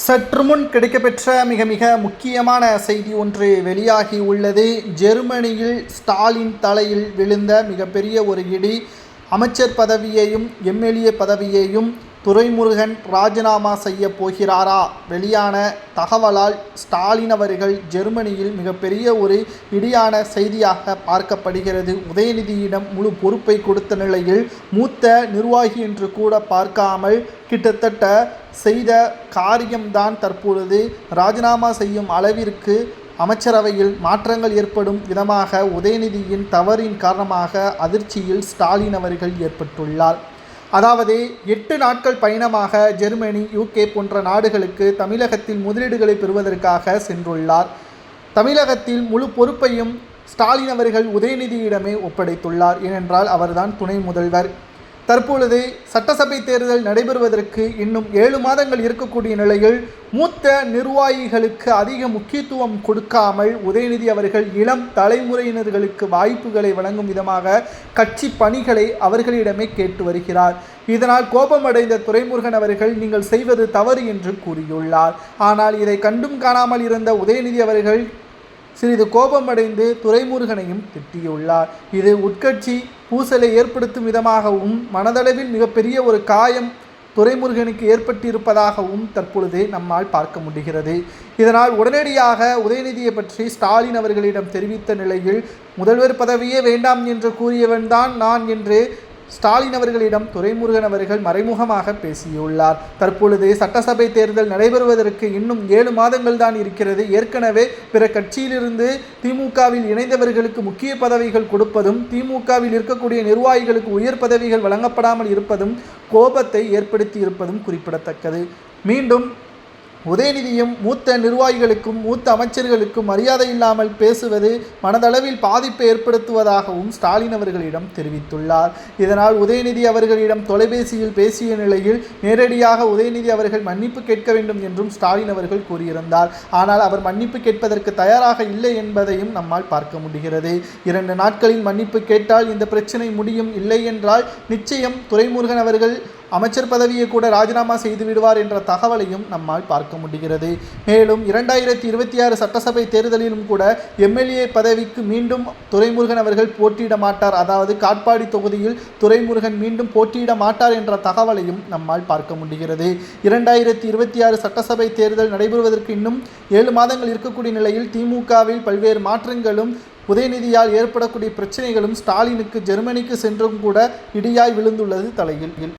சற்று முன் கிடைக்கப்பெற்ற மிக மிக முக்கியமான செய்தி ஒன்று வெளியாகி உள்ளது. ஜெர்மனியில் ஸ்டாலின் தலையில் விழுந்த மிகப்பெரிய ஒரு இடி. அமைச்சர் பதவியையும் எம்எல்ஏ பதவியையும் துரைமுருகன் ராஜினாமா செய்ய போகிறாரா? வெளியான தகவலால் ஸ்டாலின் அவர்கள் ஜெர்மனியில் மிகப்பெரிய ஒரு இடியான செய்தியாக பார்க்கப்படுகிறது. உதயநிதியிடம் முழு பொறுப்பை கொடுத்த நிலையில் மூத்த நிர்வாகி என்று கூட பார்க்காமல் கிட்டத்தட்ட செய்த காரியம்தான் தற்பொழுது ராஜினாமா செய்யும் அளவிற்கு அமைச்சரவையில் மாற்றங்கள் ஏற்படும் விதமாக உதயநிதியின் தவறின் காரணமாக அதிர்ச்சியில் ஸ்டாலின் அவர்கள் ஏற்பட்டுள்ளார். அதாவது 8 நாட்கள் பயணமாக ஜெர்மனி, UK போன்ற நாடுகளுக்கு தமிழகத்தில் முதலீடுகளை பெறுவதற்காக சென்றுள்ளார். தமிழகத்தில் முழு பொறுப்பையும் ஸ்டாலின் அவர்கள் உதயநிதியிடமே ஒப்படைத்துள்ளார். ஏனென்றால் அவர்தான் துணை முதல்வர். தற்பொழுது சட்டசபை தேர்தல் நடைபெறுவதற்கு இன்னும் 7 மாதங்கள் இருக்கக்கூடிய நிலையில் மூத்த நிர்வாகிகளுக்கு அதிக முக்கியத்துவம் கொடுக்காமல் உதயநிதி அவர்கள் இளம் தலைமுறையினர்களுக்கு வாய்ப்புகளை வழங்கும் விதமாக கட்சி பணிகளை அவர்களிடமே கேட்டு வருகிறார். இதனால் கோபமடைந்த துரைமுருகன் அவர்கள் நீங்கள் செய்வது தவறு என்று கூறியுள்ளார். ஆனால் இதை கண்டும் காணாமல் இருந்த உதயநிதி அவர்கள் சிறிது கோபமடைந்து துரைமுருகனையும் திட்டியுள்ளார். இது உட்கட்சி பூசலை ஏற்படுத்தும் விதமாகவும் மனதளவில் மிகப்பெரிய ஒரு காயம் துரைமுருகனுக்கு ஏற்பட்டிருப்பதாகவும் தற்பொழுது நம்மால் பார்க்க முடிகிறது. இதனால் உடனடியாக உதயநிதியை பற்றி ஸ்டாலின் அவர்களிடம் தெரிவித்த நிலையில் முதல்வர் பதவியே வேண்டாம் என்று கூறியவன்தான் நான் என்று ஸ்டாலின் அவர்களிடம் துரைமுருகன் அவர்கள் மறைமுகமாக பேசியுள்ளார். தற்பொழுது சட்டசபை தேர்தல் நடைபெறுவதற்கு இன்னும் 7 மாதங்கள் தான் இருக்கிறது. ஏற்கனவே பிற கட்சியிலிருந்து திமுகவில் இணைந்தவர்களுக்கு முக்கிய பதவிகள் கொடுப்பதும், திமுகவில் இருக்கக்கூடிய நிர்வாகிகளுக்கு உயர் பதவிகள் வழங்கப்படாமல் இருப்பதும் கோபத்தை ஏற்படுத்தி இருப்பதும் குறிப்பிடத்தக்கது. மீண்டும் உதயநிதியும் மூத்த நிர்வாகிகளுக்கும் மூத்த அமைச்சர்களுக்கும் மரியாதை இல்லாமல் பேசுவது மனதளவில் பாதிப்பை ஏற்படுத்துவதாகவும் ஸ்டாலின் அவர்களிடம் தெரிவித்துள்ளார். இதனால் உதயநிதி அவர்களிடம் தொலைபேசியில் பேசிய நிலையில் நேரடியாக உதயநிதி அவர்கள் மன்னிப்பு கேட்க வேண்டும் என்றும் ஸ்டாலின் அவர்கள் கூறியிருந்தார். ஆனால் அவர் மன்னிப்பு கேட்பதற்கு தயாராக இல்லை என்பதையும் நம்மால் பார்க்க முடிகிறது. 2 நாட்களில் மன்னிப்பு கேட்டால் இந்த பிரச்சனை முடியும், இல்லை என்றால் நிச்சயம் துரைமுருகன் அவர்கள் அமைச்சர் பதவியை கூட ராஜினாமா செய்து விடுவார் என்ற தகவலையும் நம்மால் பார்க்க முடிகிறது. மேலும் 2026 சட்டசபை தேர்தலிலும் கூட எம்எல்ஏ பதவிக்கு மீண்டும் துரைமுருகன் அவர்கள் போட்டியிட மாட்டார். அதாவது காட்பாடி தொகுதியில் துரைமுருகன் மீண்டும் போட்டியிட மாட்டார் என்ற தகவலையும் நம்மால் பார்க்க முடிகிறது. 2026 சட்டசபை தேர்தல் நடைபெறுவதற்கு இன்னும் 7 மாதங்கள் இருக்கக்கூடிய நிலையில் திமுகவில் பல்வேறு மாற்றங்களும் உதயநிதியால் ஏற்படக்கூடிய பிரச்சனைகளும் ஸ்டாலினுக்கு ஜெர்மனிக்கு சென்றும் கூட இடியாய் விழுந்துள்ளது தலையில்.